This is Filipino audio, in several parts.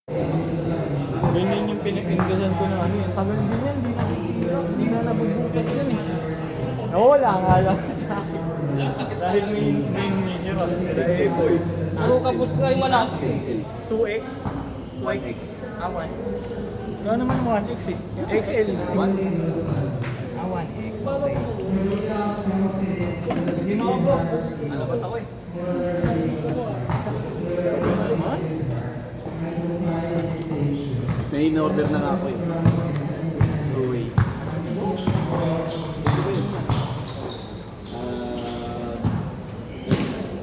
Ganyan yung pinag-inggasan ko na ano yun. Tagal din yan, hindi na nabubutas yan eh. Nawala nga lang sa akin. Dahil may hero. Dahil boy. Puro kapos nga yung malaki. 2X? 2X? 1. Kaya naman 1X eh. XL. 1X. 1X. Hindi mo ako. Ano ba ako eh? May in-order na nga ako eh. Ruway.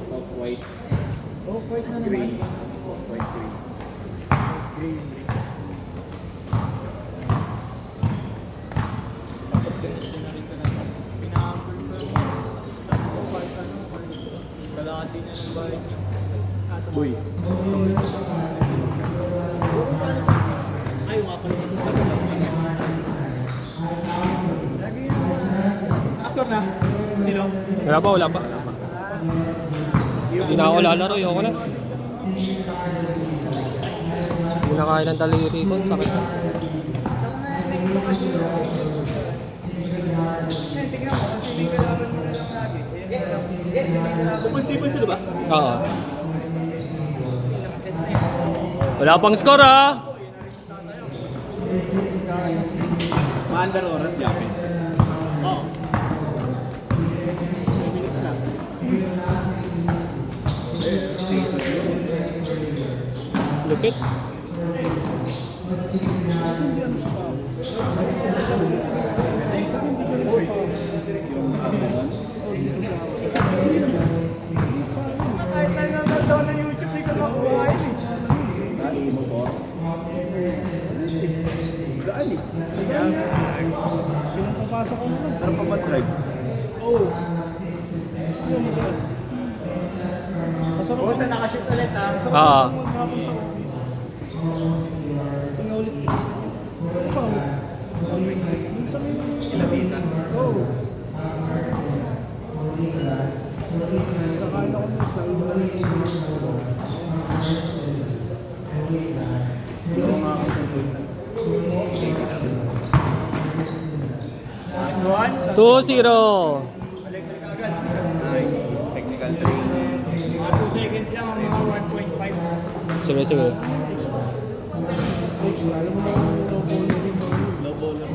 Off-white. Off-white na naman. Gray. Off-white gray. Green. Pag-sensya na rin ka na. Pinahapon ko. Kahit ano. Kalahati na ng bahay niya. Boy. Ay, wala pala. Askor na. Sino? Wala pa, wala pa. Hindi na ako lalaro, yoko na. Hindi na kaya ng daliri ko, sakit na. Pupul-tipul sila ba? Oo. Wala pang score ah! Maandar oras, Japin. Oo. 3 minutes na. Lupit. Kahit tayo nanonood ng YouTube, di ka makuha yun eh. Dali motor. Daan eh. Pinapapasok ko naman. Sarap pa mag-drive. Oo. Masarap O, sa nakashoot ulit ha. Oo. maghapon sa office. Tingnan ulit. Ano pa ulit? Minsan may... Kinabita. Oo. Nakakala ko na sa iba. Gusto ko nga ako pupunta. Last one. 2-0. Electric agad. Nice. Technical training. Mga 2 seconds lang ang mga 1.5. Sige, sige. Coach, alam mo naman yung low ball na rin. Low ball lang.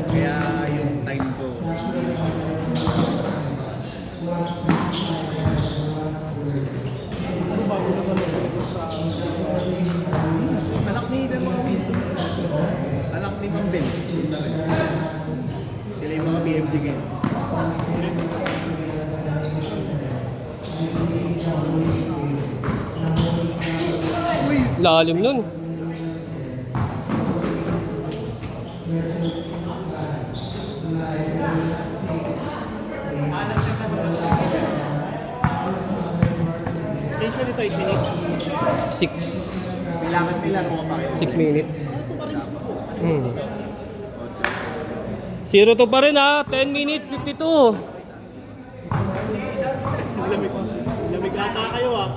Kaya yung time ko. Ano bago na ba sa... Anak ni Sir Mami. Anak ni Ma'am Ben. Sila yung mga BMD game. Lalim nun. Station ito, 8 minutes. 6. Kailangan nila kumapakit. 6 minutes. 0-2 pa rin ha. 10 minutes, 52. Lamig ata kayo ah.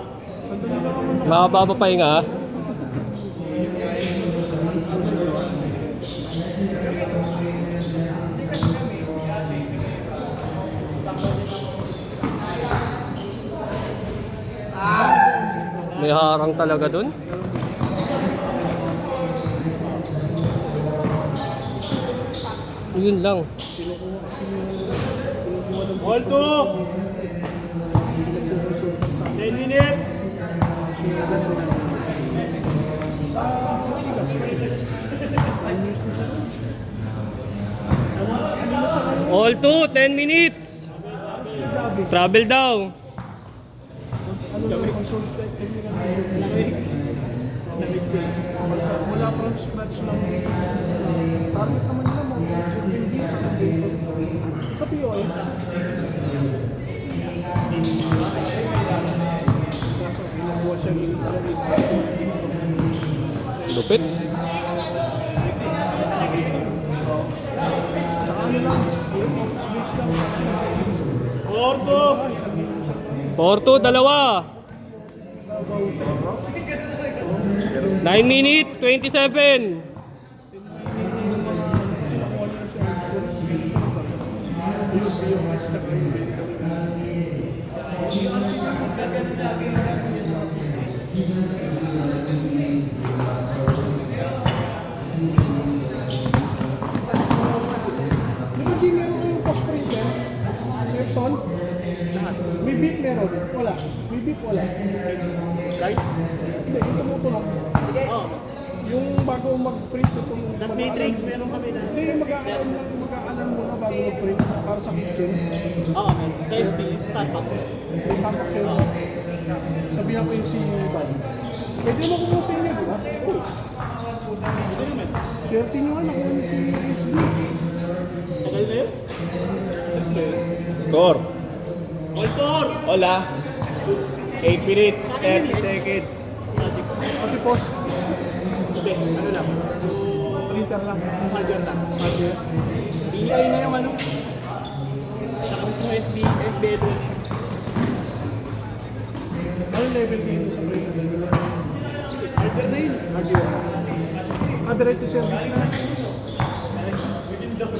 Makababa pa yung ha. May harang talaga dun. Yun lang. All 2! 10 minutes! All 2, 10 minutes. Travel daw. Wala from scratch lang. Target naman nila mo. Hindi sa POS. Lupit. Orto! Porto, dalawa. 9 minutes, 27. Hindi meron kayong cost printer? Epson? May beep meron? Wala. May beep wala. Right? Hindi, yung tumutulong. Oo. Yung bago mag-print itong... That matrix, meron kami na. Hindi, mag-aalam mo na bago mag-print para sa kitchen. Oo, man. Sa SB, Starbucks. So, tapos yun. Sabihan ko yung si Bad. Pwede mo kumuha sa inyo, di ba? Oo. Hindi naman. Swerte nyo nga, nakuha niyo si SB. Tagal na yun? Yes, ba yun? Score. All four! Hola. 8 minutes, 30 seconds. Kasi po, Hindi, ano lang. printer lang. Hardware lang. Hardware. DI na yung ano. Saka mismo SB, SB2. Anong level kayo sa printer? Hardware na yun. Hardware. Direct to service na.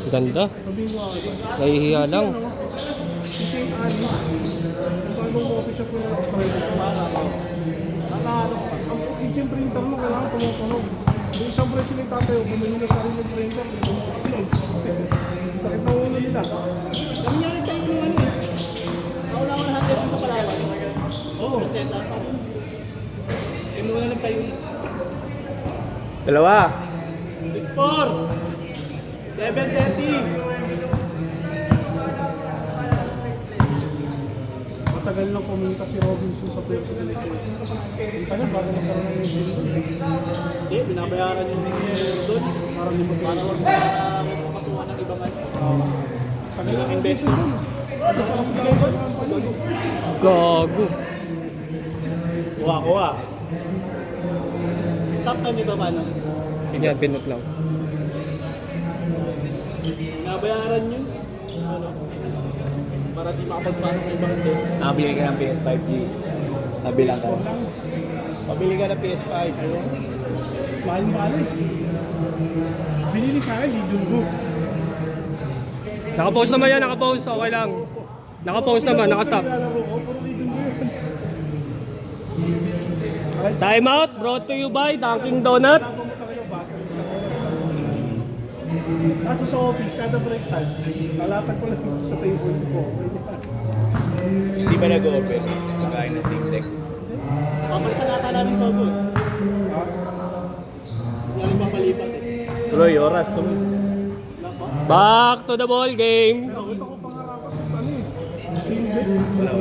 Ganda. Sabihin ko ako. Nahihiya lang. Kasi yung ali, bagong office shop ko na Nakakaano ko. ang kitchen printer mo kailangan tumutunog. Yung isang presyo ng tatayo, bumili na sarili ng printer. Sakit na ulo nila. Nangyari tayo ng ano eh. Ako na ako nahanap sa Palawan. Oo. Prinsesa. Eh, muna lang tayo. Dalawa. 6-4. 7:30. Matagal nang pumunta si Robinson sa Puerto Rico. Ang tagal bago magkaroon ng museum. Hindi, binabayaran yung doon. Parang di Para mag-iisip. wag makasuhan ng ibang ano. Tagal ng Investment. Ano pala si Glenn? Gago. Kuha. Stop time nito paano? Yan, pinot lang. Binabayaran yun. Ano? Para di makapagpasok ng ibang investment. Nabili ka ng PS5G. Nabilang ka. Pabili ka ng PS5. Mahal-mahal eh. Binili sa akin, Lee Jung-go. Nakapost naman yan, nakapost. Okay lang. Nakapost naman, nakastop. Nilalaro ko, puro Lee Jung-go yun. Time out, brought to you by Dunkin' Donut. Pumunta kayo, bakit isang oras lang. Kaso sa office, kada break time, nalatag ko lang sa table ko. Hindi ba nag-open? Pagkain ng siksik. Papalitan nata namin sa ulo. Yan ang papalipat eh. Tuloy, oras. Tuloy. Back to the ball game. Gusto ko pangarapan sa ano eh. Wala.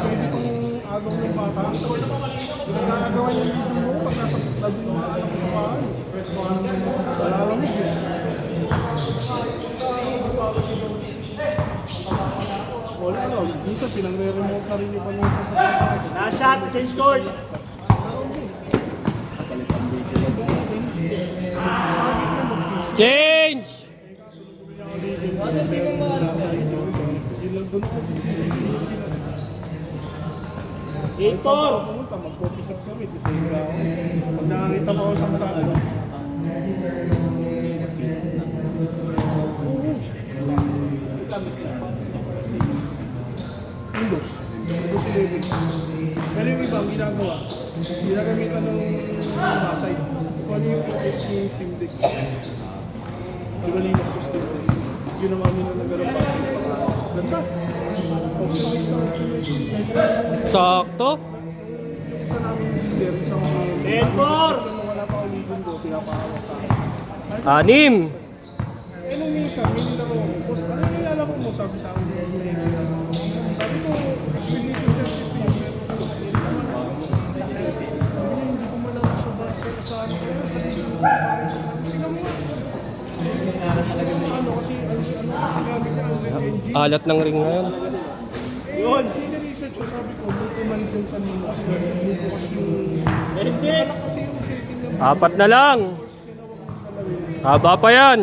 Pwede kong agaw ng bata. Ginagawa niya yung video mo pag nasa tabi ng mga anak ng bahay. Wala lang eh. Wala na. Minsan pinang-re-remote na rin yung panunod sa bahay. Na-shot, change court. Change! Eight four. Pumunta, mag-coffee shop kami. Titira ako. Pag nakakita mo ako sa ano. Windows. Windows 11. Pero yung iba, ang ginagawa. Ginagamitan ng masay. Kung ano yung OS yung Steam Deck. Di ba Linux yung Steam Deck? Yun naman yun ang nagkaroon pa. Ganda. Optimize na optimization. Sakto. Isa namin engineer, isang Ten four. wala pa ulitin ko, pinapahawak sa akin. Anim. Eh nung minsan, may nilaro ko, boss, ano yung nilalaro mo? Sabi sa akin, sabi ko, expedition test ito yung meron sa hindi ko malaro sa base sa ano kaya, sabi ko, sila mo nga. Ano kasi, ang gamit na ang engine. Alat ng ring ngayon. Yun! Hindi na-research ko, sabi ko, may kumalit din sa Linux. Bukas yung... Ten six. Kasi yung setting ng Apat na lang. Haba pa yan.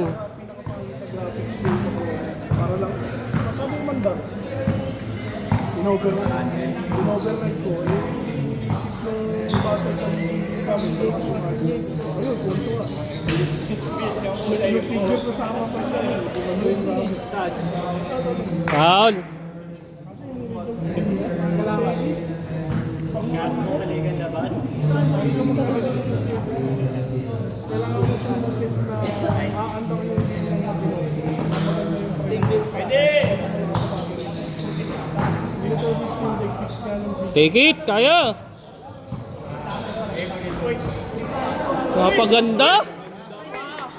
para lang, masyadong mandar. In-overnight ko, eh, Pasok sa kami daw sa mga ayun, punto ah. Yung picture ko sa ama pa niya. Foul. Kailangan. Gato mo sa ligan labas. Saan ka makakalimutan yung shape? Kailangan mo siya sa shape na aandang yung hindi lang Pwede! Take it, kaya. Napaganda.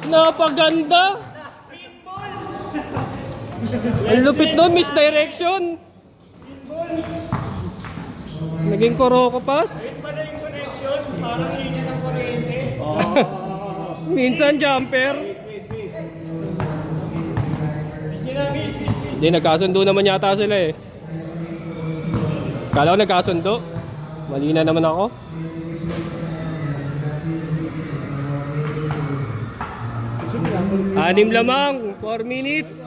Napaganda. Ang lupit nun, misdirection. Naging Kuroko pass. Pala yung connection, parang linya ng kuryente. Minsan jumper. Hindi, nagkasundo naman yata sila eh. Kala ko nagkasundo. Mali na naman ako. Anim lamang, 4 minutes,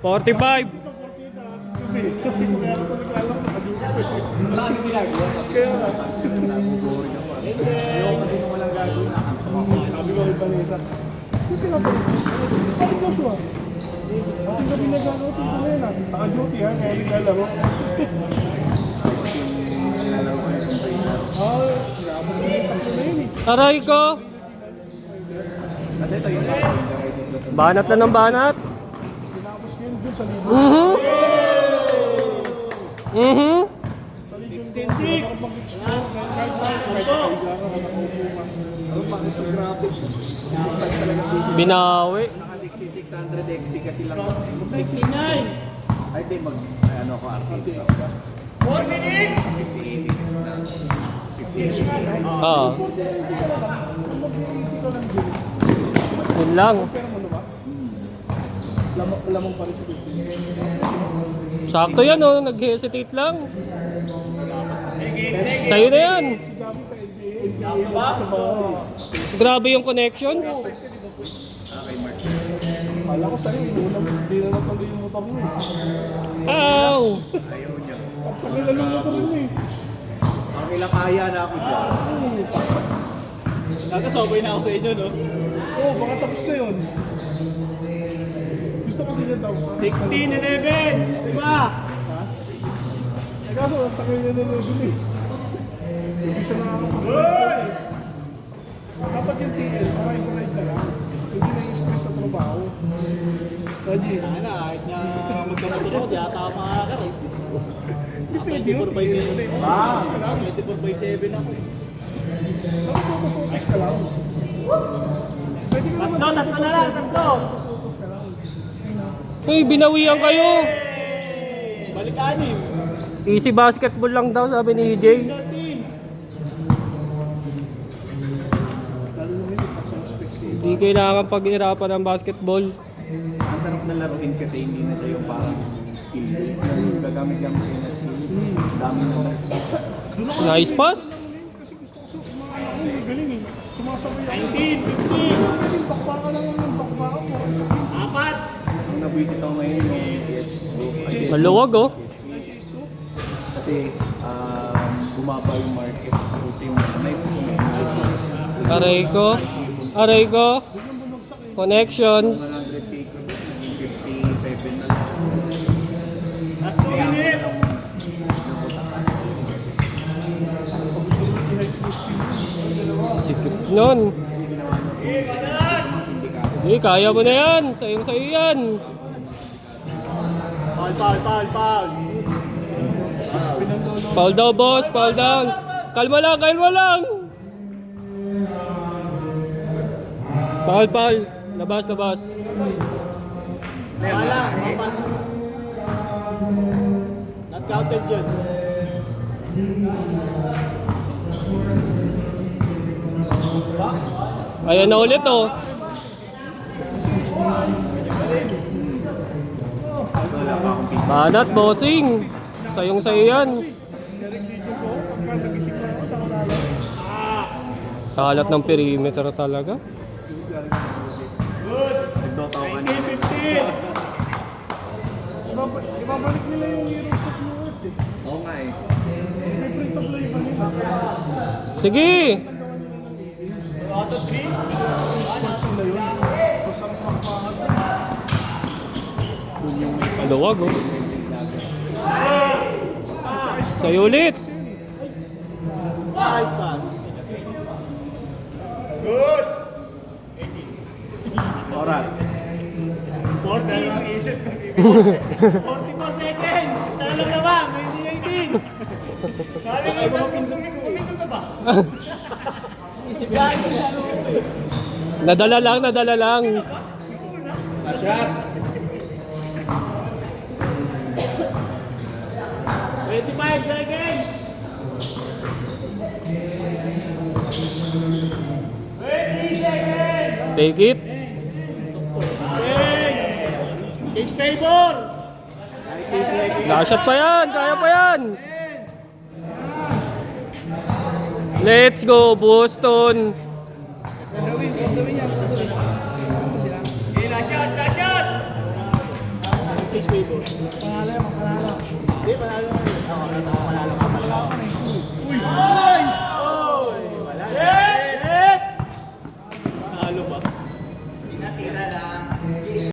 45. Kaya Marami ginagawa. Ayoko kasi nung walang gagawin. sabi ko kay Vanessa, hindi na po. Sabi ko siya. Ang sabi na gano'n, ito na yun. Naka-duty ha, kaya hindi nalaro. Tapos yung tatlo na yun eh. Aray ko. Kasi ito yung Banat lang ng banat. Tinapos ko yun dun sa libo. Sa libo 16-6. Kahit saan, kahit kailangan ka nakukuha. Ang pangit yung graphics. Binawi. Naka 6600 XT kasi lang. 69! Ay, di ano ko, arcade. 4 minutes! Oo. Yun lang. Pero mo ba? Lamang pa rin si Sakto yan oh, nag-hesitate lang. Sa'yo na yan. Si Gabi sa NBA, si Ewan sa bahay. Grabe yung connections. Kala ko sa'yo, hindi na natuloy yung motor mo eh. Ow! Ayaw niya. Tagal na yung motor mo eh. Ang ilang kaya na ako dyan. Nakasabay na ako sa inyo, no? Oo, baka tapos na yun. Gusto kasi niya daw. 16-11! Diba? Eh kaso, ang tagal niya na doon eh. Hindi siya nakakapagod. Dapat yung TL, maray-maray ka lang. Hindi na yung stress sa trabaho. Raji, Ano, kahit na magkamotor ako, di ata ako makakarit. hindi pwede yun. 24 by 7. Ah! 24 by 7 ako eh. Dapat focus ka lang. Pwede ka naman. Tatlo na lang, tatlo! Focus ka lang. Hey, binawian kayo. Balik-anim. Easy basketball lang daw, sabi ni EJ. 13. Lalo naman yung pag-suspect Hindi kailangan pag-irapan ng basketball. Ang sarap na laruin kasi hindi na siya yung parang skill. Gagamit-gamit kayo na skill. Dami na Nice pass. Kasi gusto ko sa mga anak ko, galing eh. Sumasabay ako. 19, 15. Pwedeng bakbaka lang ng bakbaka po. Apat. Ang nabisit ako ngayon yung CS2. Maluwag oh. Kasi bumaba yung market. Buti yung knife ko. Aray ko. Aray ko. Connections. 100k ko. 57 na lang. Last 2 minutes. Sikip nun. Hindi, kaya mo na yan. Sayong sayo yan. Foul, foul, foul, foul. Foul daw boss, foul down. Kalma lang, kalma lang. Foul, foul. Labas, labas. Wala, apat. Not counted yun. Ayan na ulit oh. Banat, bossing. Sayong sayo yan. Direct video ko, pagka nagising ko ako, nakalala. Kalat ng perimeter talaga. Nagdota ako kanina. 15. Ibabalik nila yung heroes of North eh. Oo nga eh. May print yung tabla yung kanina. Sige! Auto 3? Sila yun. Kusang makmahat. Yun yung may Luwag, oh. Sa'yo ulit. Nice pass. oras. 44 seconds! Sana lang naman, may hindi 18! Galing ay puminto na ba? Isip gano'n sa loob. Nadala lang. Shot. 25 seconds! 20 seconds! Take it. Case favor! Last shot pa yan. Kaya pa yan. Let's go, Boston. Last shot! Last shot! Case favor.